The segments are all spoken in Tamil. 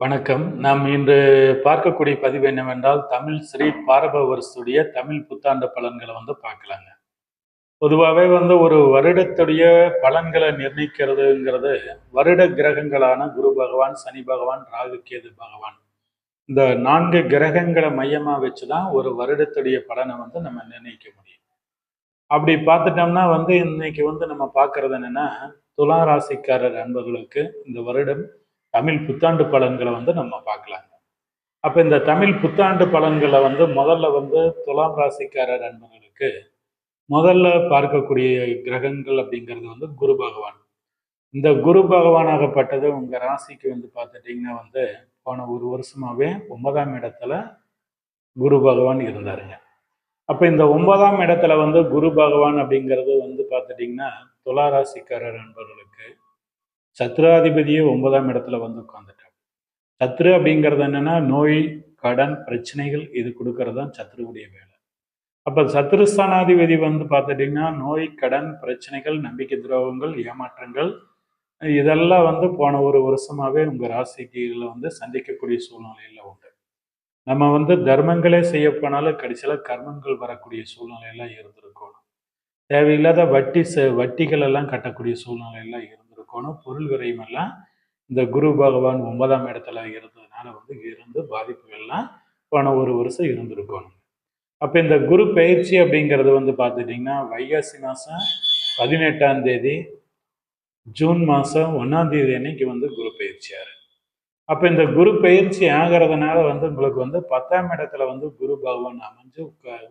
வணக்கம். நாம் இன்று பார்க்கக்கூடிய பதிவு என்னவென்றால், தமிழ் ஸ்ரீ பாரப வருஷத்துடைய தமிழ் புத்தாண்டு பலன்கள பார்க்கலாங்க. பொதுவாவே ஒரு வருடத்துடைய பலன்கள நிர்ணயிக்கிறதுங்கிறது, வருட கிரகங்களான குரு பகவான், சனி பகவான், ராகு, கேது பகவான். இந்த 4 கிரகங்கள மையமா வச்சு தான் ஒரு வருடத்துடைய பலன நம்ம நிர்ணயிக்க முடியும். அப்படி பார்த்துட்டோம்னா இன்னைக்கு நம்ம பார்க்கிறது என்னன்னா, துலா ராசிக்காரர் அன்பர்களுக்கு இந்த வருடம் தமிழ் புத்தாண்டு பலன்கள நம்ம பார்க்கலாங்க. அப்ப இந்த தமிழ் புத்தாண்டு பலன்கள முதல்ல துலாம் ராசிக்காரர் அன்பர்களுக்கு முதல்ல பார்க்கக்கூடிய கிரகங்கள் அப்படிங்கிறது குரு பகவான். இந்த குரு பகவானாகப்பட்டது உங்க ராசிக்கு பார்த்துட்டீங்கன்னா போன ஒரு வருஷமாவே 9ஆம் இடத்துல குரு பகவான் இருந்தாருங்க. அப்ப இந்த 9ஆம் இடத்துல குரு பகவான் அப்படிங்கிறது பார்த்துட்டீங்கன்னா துலா ராசிக்காரர் அன்பர்களுக்கு சத்ராதிபதியே 9ஆம் இடத்துல உட்கார்ந்துட்டார். சத்ரு அப்படிங்கிறது என்னன்னா நோய், கடன், பிரச்சனைகள் இது கொடுக்கறது தான் சத்ருவுடைய வேலை. அப்ப சத்ருஸ்தானாதிபதி பார்த்துட்டீங்கன்னா நோய், கடன், பிரச்சனைகள், நம்பிக்கை துரோகங்கள், ஏமாற்றங்கள் இதெல்லாம் போன ஒரு வருஷமாவே உங்க ராசிக்கு சந்திக்கக்கூடிய சூழ்நிலையில உண்டு. நம்ம தர்மங்களே செய்ய போனாலும் கடைசியில கர்மங்கள் வரக்கூடிய சூழ்நிலையெல்லாம் இருந்திருக்கணும். தேவையில்லாத வட்டிகள் எல்லாம் கட்டக்கூடிய சூழ்நிலையெல்லாம் இருந்திருக்கணும். பொருள் விரயம் எல்லாம் இந்த குரு பகவான் 9ஆம் இடத்துல இருந்ததுனால இருந்து பாதிப்புகள்லாம் போன ஒரு வருஷம் இருந்திருக்கணும். அப்ப இந்த குரு பயிற்சி அப்படிங்கிறது பார்த்துட்டீங்கன்னா வைகாசி மாசம் 18ஆம் தேதி, ஜூன் மாசம் 1ஆம் தேதி அன்னைக்கு குரு பயிற்சியாரு. அப்ப இந்த குரு பயிற்சி ஆகிறதுனால உங்களுக்கு 10ஆம் இடத்துல குரு பகவான் அமைஞ்சு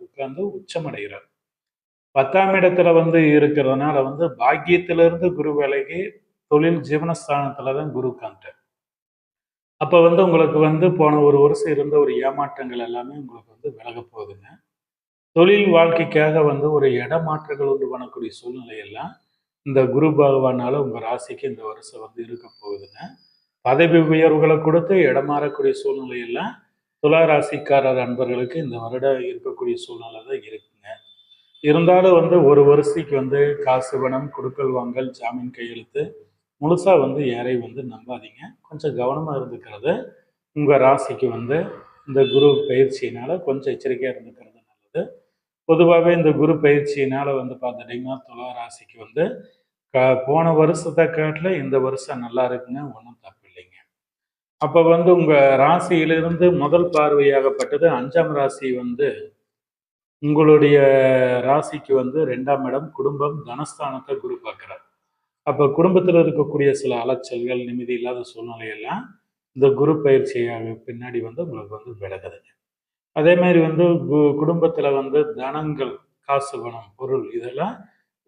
உட்கார்ந்து உச்சமடைகிறார். 10ஆம் இடத்துல இருக்கிறதுனால பாக்கியத்திலிருந்து குரு விலகி தொழில் ஜீவனஸ்தானத்துல தான் குரு உட்கார்ந்துட்டார். அப்ப உங்களுக்கு போன ஒரு வருஷம் இருந்த ஒரு ஏமாற்றங்கள் எல்லாமே உங்களுக்கு விலக போகுதுங்க. தொழில் வாழ்க்கைக்காக ஒரு இடமாற்றங்கள் உண்டு பண்ணக்கூடிய சூழ்நிலை எல்லாம் இந்த குரு பகவானால உங்க ராசிக்கு இந்த வருஷம் இருக்க போகுதுங்க. பதவி உயர்வுகளை கொடுத்து இடமாறக்கூடிய சூழ்நிலை எல்லாம் துலா ராசிக்காரர் அன்பர்களுக்கு இந்த வருடம் இருக்கக்கூடிய சூழ்நிலை தான் இருக்குங்க. இருந்தாலும் ஒரு வருஷத்துக்கு காசு பணம் கொடுக்கல் வாங்கல் ஜாமீன் கையெழுத்து முழுசா யாரை நம்பாதீங்க. கொஞ்சம் கவனமா இருந்துக்கிறது உங்க ராசிக்கு இந்த குரு பயிற்சியினால கொஞ்சம் எச்சரிக்கையா இருந்துக்கிறது நல்லது. பொதுவாகவே இந்த குரு பயிற்சியினால பார்த்துட்டீங்கன்னா துலா ராசிக்கு போன வருஷத்தை காட்டில இந்த வருஷம் நல்லா இருக்குங்க. ஒன்றும் தப்பு இல்லைங்க. அப்ப உங்க ராசியிலிருந்து முதல் பார்வையாகப்பட்டது 5ஆம் ராசி உங்களுடைய ராசிக்கு 2ஆம் இடம் குடும்பம் தனஸ்தானத்தை குரு பார்க்கிறார். அப்ப குடும்பத்தில் இருக்கக்கூடிய சில அலைச்சல்கள், நிம்மதி இல்லாத சூழ்நிலை எல்லாம் இந்த குரு பயிற்சியாக பின்னாடி உங்களுக்கு விலகுதுங்க. அதே மாதிரி குடும்பத்துல தனங்கள், காசு, பணம், பொருள் இதெல்லாம்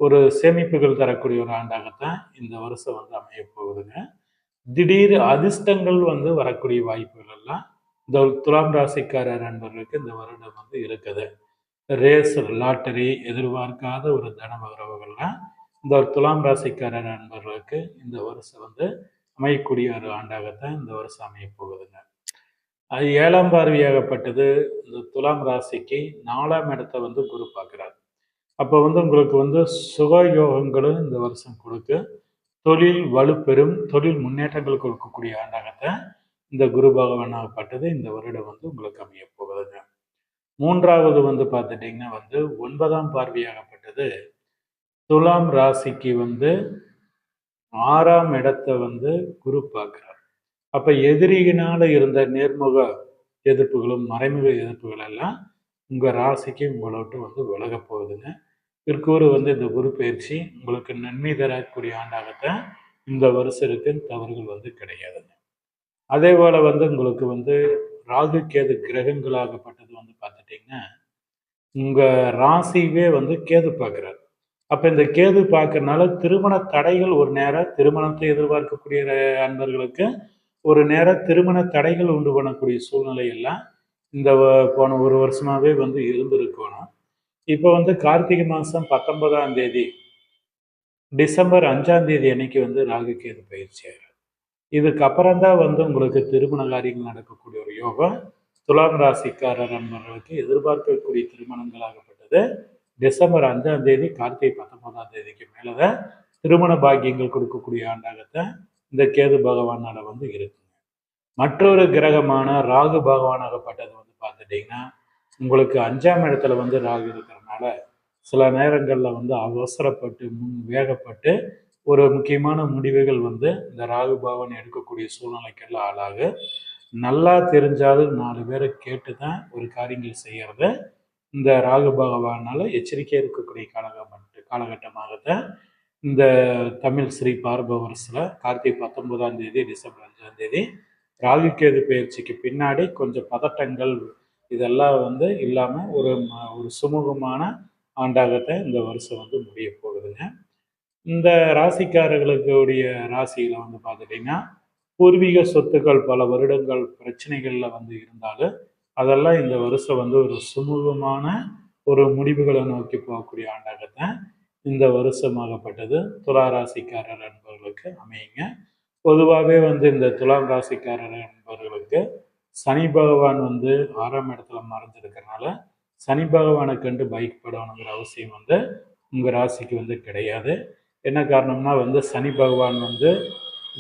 ஒரு சேமிப்புகள் தரக்கூடிய ஒரு ஆண்டாகத்தான் இந்த வருஷம் அமைய போகுதுங்க. திடீர் அதிர்ஷ்டங்கள் வரக்கூடிய வாய்ப்புகள் எல்லாம் இந்த துலாம் ராசிக்காரர் நண்பர்களுக்கு இந்த வருடம் இருக்குது. ரேஸ், லாட்டரி, எதிர்பார்க்காத ஒரு தன வரவுகள்லாம் இந்த துலாம் ராசிக்காரர் நண்பர்களுக்கு இந்த வருஷம் அமையக்கூடிய ஒரு ஆண்டாகத்தான் இந்த வருஷம் அமைய போகுதுங்க. அது 7ஆம் பார்வையாகப்பட்டது இந்த துலாம் ராசிக்கு 4ஆம் இடத்தை குரு பார்க்கிறார். அப்போ உங்களுக்கு சுக யோகங்களும் இந்த வருஷம் கொடுக்கு. தொழில் வலுப்பெறும், தொழில் முன்னேற்றங்கள் கொடுக்கக்கூடிய ஆண்டாகத்தான் இந்த குரு பகவானாகப்பட்டது இந்த வருடம் உங்களுக்கு அமைய போகுதுங்க. 3வது பார்த்துட்டீங்கன்னா 9ஆம் பார்வையாகப்பட்டது துலாம் ராசிக்கு 6ஆம் இடத்தை குரு பார்க்கிறார். அப்ப எதிரியினால இருந்த நேர்முக எதிர்ப்புகளும் மறைமுக எதிர்ப்புகள் எல்லாம் உங்க ராசிக்கு உங்களோட்டு விலக போகுதுங்க. பிற்கூறு இந்த குரு பயிற்சி உங்களுக்கு நன்மை தரக்கூடிய ஆண்டாகத்தான் இந்த வருஷம் இருக்கு. தவறுகள் கிடையாதுங்க. அதே போல உங்களுக்கு ராகு கேது கிரகங்களாகப்பட்டது பார்த்துட்டீங்கன்னா உங்க ராசிவே கேது பார்க்கிறார். அப்ப இந்த கேது பார்க்கறதுனால திருமண தடைகள் ஒரு நேரம் திருமணத்தை எதிர்பார்க்கக்கூடிய அன்பர்களுக்கு ஒரு நேரம் திருமண தடைகள் உண்டு பண்ணக்கூடிய சூழ்நிலை எல்லாம் இந்த போன ஒரு வருஷமாவே இருந்திருக்கணும். இப்போ கார்த்திகை மாசம் 19ஆம் தேதி, டிசம்பர் 5ஆம் தேதி அன்னைக்கு ராகு கேது பயிற்சி ஆகும். இதுக்கு அப்புறம் தான் உங்களுக்கு திருமண காரியங்கள் நடக்கக்கூடிய ஒரு யோகம் துலாம் ராசிக்காரர் நண்பர்களுக்கு எதிர்பார்க்கக்கூடிய திருமணங்களாகப்பட்டது டிசம்பர் 5ஆம் தேதி, கார்த்திகை 19ஆம் தேதிக்கு மேலதான் திருமண பாக்கியங்கள் கொடுக்கக்கூடிய ஆண்டாகத்தான் இந்த கேது பகவானால இருக்குங்க. மற்றொரு கிரகமான ராகு பகவானாகப்பட்டது வந்து பார்த்துட்டிங்கன்னா உங்களுக்கு 5ஆம் இடத்துல வந்து ராகு இருக்கிறதுனால சில நேரங்களில் வந்து அவசரப்பட்டு வேகப்பட்டு ஒரு முக்கியமான முடிவுகள் வந்து இந்த ராகு பகவான் எடுக்கக்கூடிய சூழ்நிலைக்கெல்லாம் ஆளாகு. நல்லா தெரிஞ்சாலும் 4 பேரை கேட்டு தான் ஒரு காரியங்கள் செய்யறத இந்த ராகு பகவானால எச்சரிக்கை இருக்கக்கூடிய காலகட்டமாகத்தான் இந்த தமிழ் ஸ்ரீ பார்ப வருஷத்துல கார்த்திகை 19ஆம் தேதி டிசம்பர் 5ஆம் தேதி ராகு கேது பயிற்சிக்கு பின்னாடி கொஞ்சம் பதட்டங்கள் இதெல்லாம் வந்து இல்லாமல் ஒரு சுமூகமான ஆண்டாகத்தான் இந்த வருஷம் வந்து முடிய போகுதுங்க. இந்த ராசிக்காரர்களுடைய ராசியில வந்து பார்த்துட்டிங்கன்னா பூர்வீக சொத்துக்கள் பல வருடங்கள் பிரச்சனைகளில் வந்து இருந்தாலும் அதெல்லாம் இந்த வருஷம் வந்து ஒரு சுமூகமான ஒரு முடிவுகளை நோக்கி போகக்கூடிய ஆண்டாகத்தான் இந்த வருஷமாகப்பட்டது துலா ராசிக்காரர் என்பவர்களுக்கு அமையுங்க. பொதுவாகவே வந்து இந்த துலாம் ராசிக்காரர் என்பவர்களுக்கு சனி பகவான் வந்து 6ஆம் இடத்துல மறைஞ்சிருக்கிறனால சனி பகவானை கண்டு பயப்படணுங்கிற அவசியம் வந்து உங்கள் ராசிக்கு வந்து கிடையாது. என்ன காரணம்னா வந்து சனி பகவான் வந்து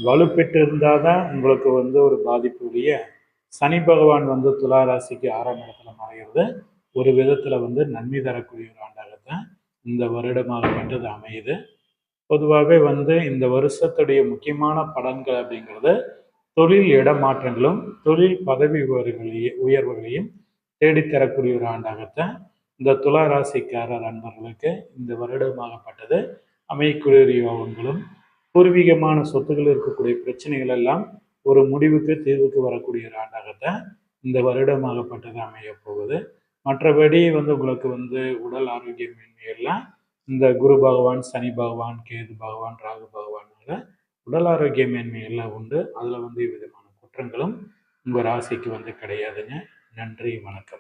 வலுப்பெற்று இருந்தால் தான் உங்களுக்கு வந்து ஒரு பாதிப்பு உடைய சனி பகவான் வந்து துலா ராசிக்கு 6ஆம் இடத்துல மறைகிறது ஒரு விதத்தில் வந்து நன்மை தரக்கூடிய ஒரு ஆண்டாகத்தான் இந்த வருடமாகப்பட்டது அமையுது. பொதுவாகவே வந்து இந்த வருஷத்துடைய முக்கியமான பலன்கள் அப்படிங்கிறது தொழில் இடமாற்றங்களும் தொழில் பதவி உயர்வுகளையும் தேடித்தரக்கூடிய ஒரு ஆண்டாகத்தான் இந்த துலா ராசிக்காரர் அன்பர்களுக்கு இந்த வருடமாகப்பட்டது அமையக்கூடிய யோகங்களும் பூர்வீகமான சொத்துக்கள் இருக்கக்கூடிய பிரச்சனைகள் எல்லாம் ஒரு முடிவுக்கு தீர்வுக்கு வரக்கூடிய ஒரு ஆண்டாகத்தான் இந்த வருடமாகப்பட்டது அமைய போகுது. மற்றபடி வந்து உங்களுக்கு வந்து உடல் ஆரோக்கியமின்மையெல்லாம் இந்த குரு பகவான், சனி பகவான், கேது பகவான், ராகு பகவானால உடல் ஆரோக்கிய மேன்மை எல்லாம் உண்டு. அதில் வந்து விதமான குற்றங்களும் உங்கள் ராசிக்கு வந்து கிடையாதுங்க. நன்றி, வணக்கம்.